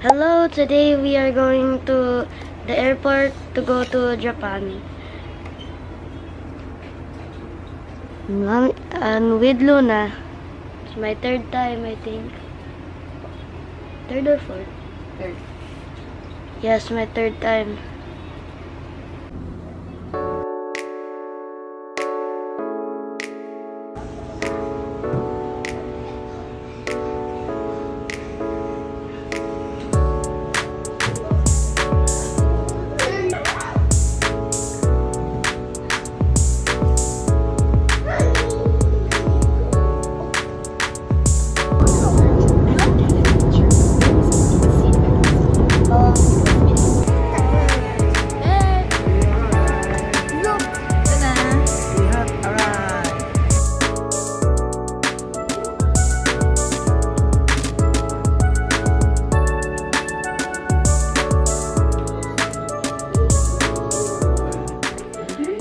Hello, today we are going to the airport to go to Japan. And with Luna. It's my third time, I think. Third or fourth? Third. Yes, my third time.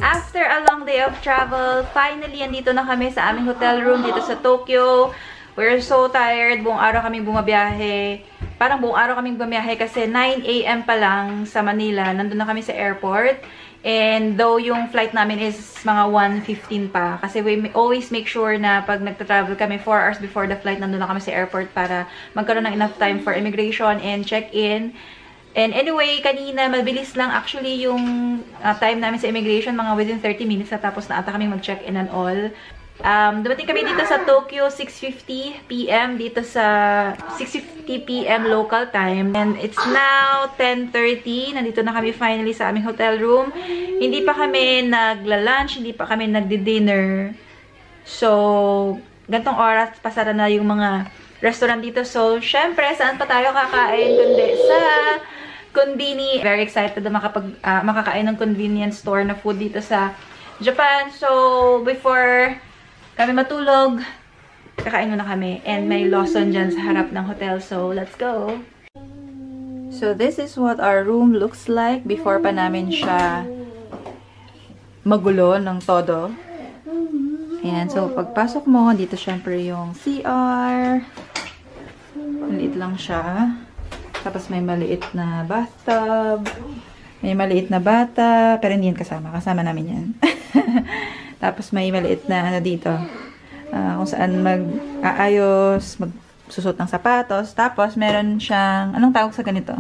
After a long day of travel, finally, andito na kami sa aming hotel room dito sa Tokyo. We're so tired. Buong araw kaming bumabiyahe. Parang buong araw kaming bumabiyahe kasi 9 AM pa lang sa Manila. Nandun na kami sa airport. And though yung flight namin is mga 1:15 pa. Kasi we always make sure na pag nagta-travel kami 4 hours before the flight, nandun na kami sa airport para magkaroon ng enough time for immigration and check-in. And anyway, kanina, mabilis lang actually yung time namin sa immigration, mga within 30 minutes na tapos na ata kami mag-check-in and all. Dumating kami dito sa Tokyo, 6:50 PM, dito sa 6:50 PM local time. And it's now 10:30. Nandito na kami finally sa aming hotel room. Hindi pa kami nagla-lunch, hindi pa kami nagdi-dinner. So, gantong oras, pasara na yung mga restaurant dito. So, syempre, saan pa tayo kakain kundi sa Konbini. Very excited na makakain ng convenience store na food dito sa Japan. So, before kami matulog, kakain muna kami. And may Lawson dyan sa harap ng hotel. So, let's go! So, this is what our room looks like before pa namin siya magulo ng todo. Ayan. So, pagpasok mo, dito syempre yung CR. Maliit lang siya. Tapos may maliit na bathtub. May maliit na bata. Pero hindi yan kasama. Kasama namin yan. Tapos may maliit na ano dito. Kung saan mag-aayos, magsusot ng sapatos. Tapos meron siyang, anong tawag sa ganito?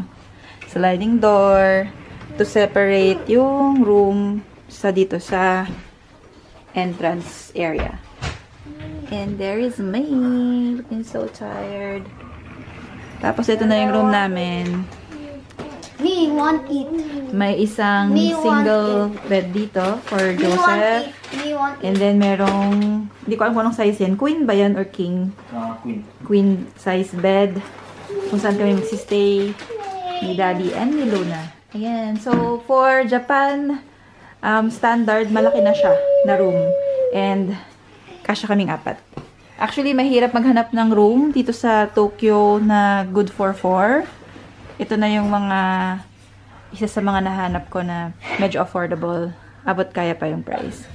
Sliding door. To separate yung room sa dito sa entrance area. And there is me. Looking so tired. Tapos, ito na yung room namin. Me want it. May isang single bed dito for Joseph. Me want it. And then, merong, hindi ko alam kung anong size yan. Queen ba yan or king? Queen. Queen size bed. Kung saan kami magsistay. Ni Daddy and ni Luna. Ayan. So, for Japan standard, malaki na siya na room. And, kasya kaming 4. Actually, mahirap maghanap ng room dito sa Tokyo na good for 4. Ito na yung isa sa mga nahanap ko na medyo affordable. Abot kaya pa yung price.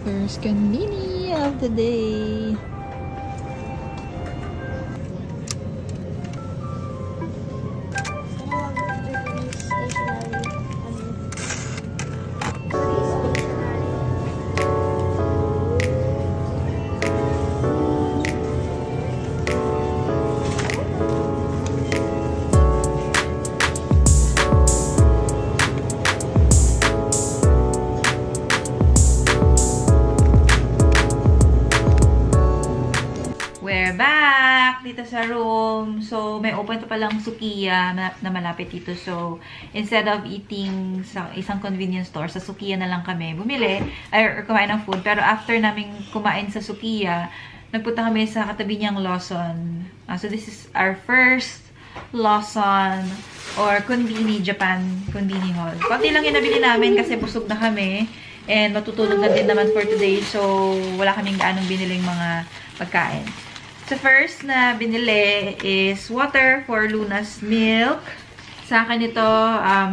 First konbini of the day. dito sa room. So, may open pa palang Sukiya na malapit dito. So, instead of eating sa isang convenience store, sa Sukiya na lang kami bumili or kumain ng food. Pero after namin kumain sa Sukiya, nagpunta kami sa katabi niyang Lawson. So, this is our first Lawson or Konbini, Japan Konbini Hall. Konti lang yung nabili namin kasi busog na kami. And matutulog na din naman for today. So, wala kaming gaanong biniling mga pagkain. So, first na binili is water for Luna's milk. Sa akin ito,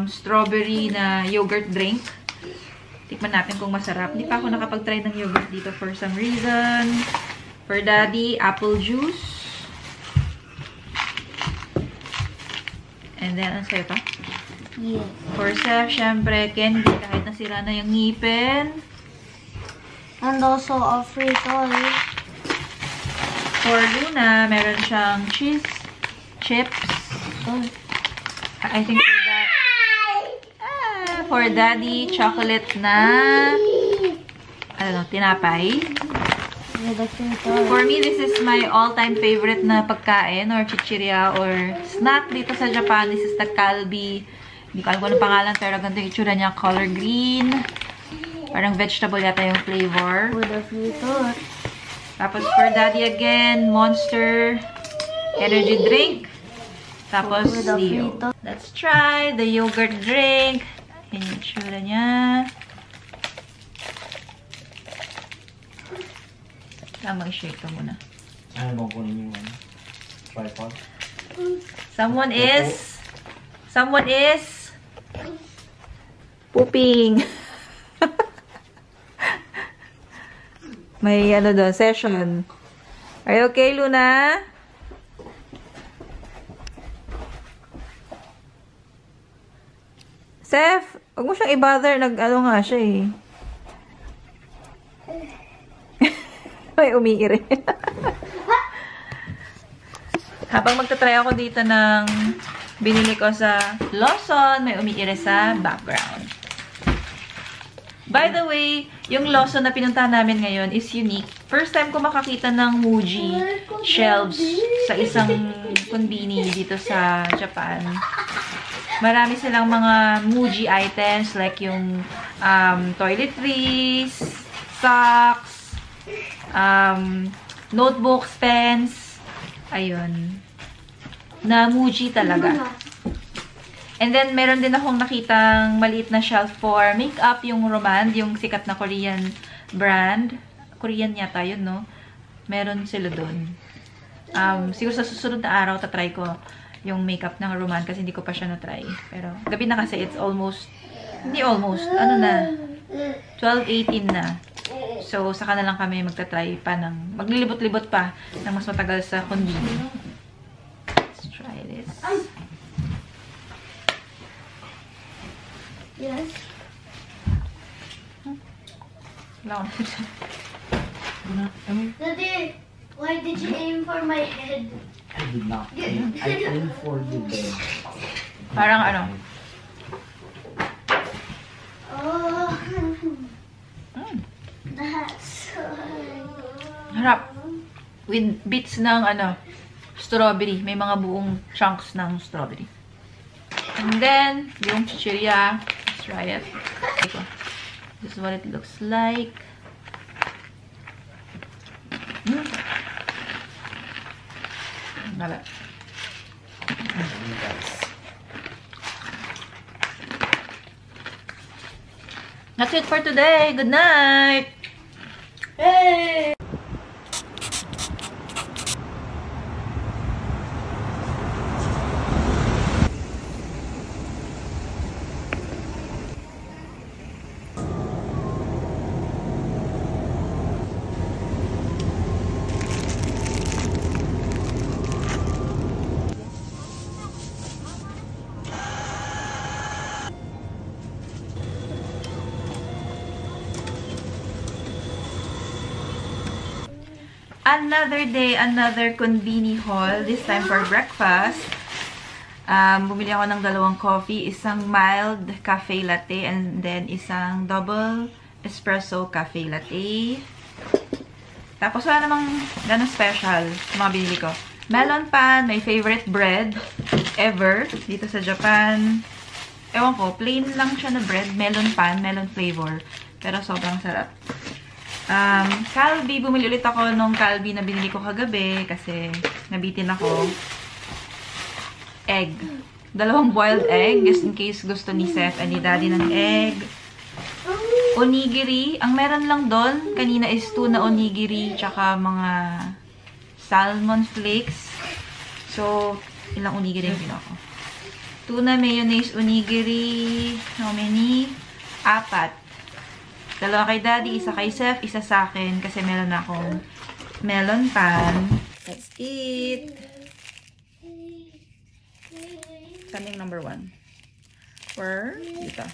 strawberry na yogurt drink. Tikman natin kung masarap. Hindi pa ako nakapag-try ng yogurt dito for some reason. For Daddy, apple juice. And then, ano sa'yo pa? Yes. For Seth, syempre, candy. Kahit nasira na yung ngipin. And also a free toy. For Luna, meron siyang cheese chips. Oh. I think for that. For Daddy, chocolate na tinapay. With a free toy. For me, this is my all-time favorite na pagkain or chichirya or snack dito sa Japan. This is the kalbi. Hindi ko alam kung anong pangalan, pero ganito yung itsura niya. Color green. Parang vegetable yata yung flavor. With a free toy. Tapos for Daddy again, Monster energy drink. Tapos Leo. Let's try the yogurt drink. Yan yung itsura niya. Mag-shake ka muna. Ano bang kunin yung tripod? Someone is pooping. May doon, session. Are you okay, Luna? Seth, huwag mo siyang i-bother. Nga siya eh. May umiiri. Habang magta-try ako dito ng binili ko sa Lawson, may umiiri sa background. By the way, yung Lawson na pinuntahan namin ngayon is unique. First time ko makakita ng Muji shelves sa isang konbini dito sa Japan. Marami silang mga Muji items like yung toiletries, socks, notebooks, pens, ayun, na Muji talaga. And then, meron din akong nakitang maliit na shelf for makeup, yung Romand, yung sikat na Korean brand. Korean yata yun, no? Meron sila doon. Siguro sa susunod na araw, tatry ko yung makeup ng Romand kasi hindi ko pa siya na-try. Pero, gabi na kasi, it's almost, hindi almost, 12:18 na. So, saka na lang kami magta-try pa ng, maglilibot-libot pa ng mas matagal sa konbini. Let's try this. Yes. Daddy, why did you aim for my head? I did not aim. I aimed for the bed. Parang Oh. That's harap. With bits ng strawberry. May mga buong chunks ng strawberry. And then, yung chichirya. Let's try it. This is what it looks like. Love it. That's it for today. Good night. Hey! Another day, another konbini haul. This time for breakfast. Bumili ako ng 2 coffee. Isang mild cafe latte and then isang double espresso cafe latte. Tapos wala namang ganun special sa mga binili ko. Melon pan, my favorite bread ever dito sa Japan. Ewan ko, plain lang siya na bread. Melon pan, melon flavor. Pero sobrang sarap. Calbee, bumili ulit ako nung Calbee na binili ko kagabi kasi nabitin ako. Egg. 2 boiled egg, just in case gusto ni Seth and ni Daddy ng egg. Onigiri. Ang meron lang doon, kanina is tuna onigiri, tsaka mga salmon flakes. So, ilang onigiri yung ginawa ko. Tuna mayonnaise onigiri. How many? 4. 2 kay Daddy, 1 kay Seth, 1 sa akin kasi meron na akong melon pan. Let's eat! Standing number 1. Where? Dito.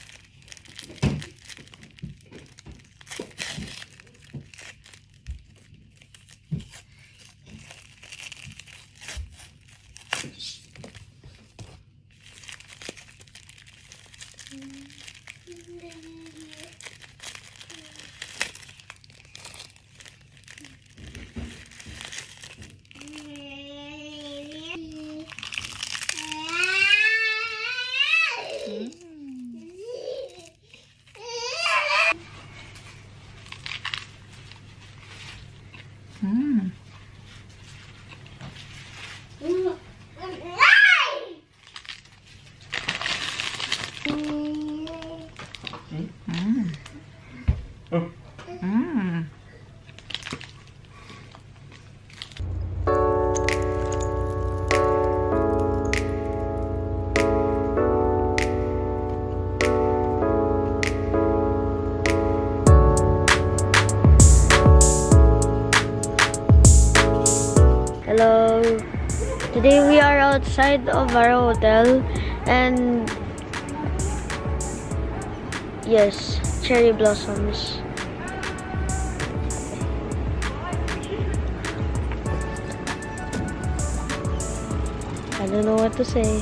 Hello. Today we are outside of our hotel and yes, cherry blossoms. I don't know what to say.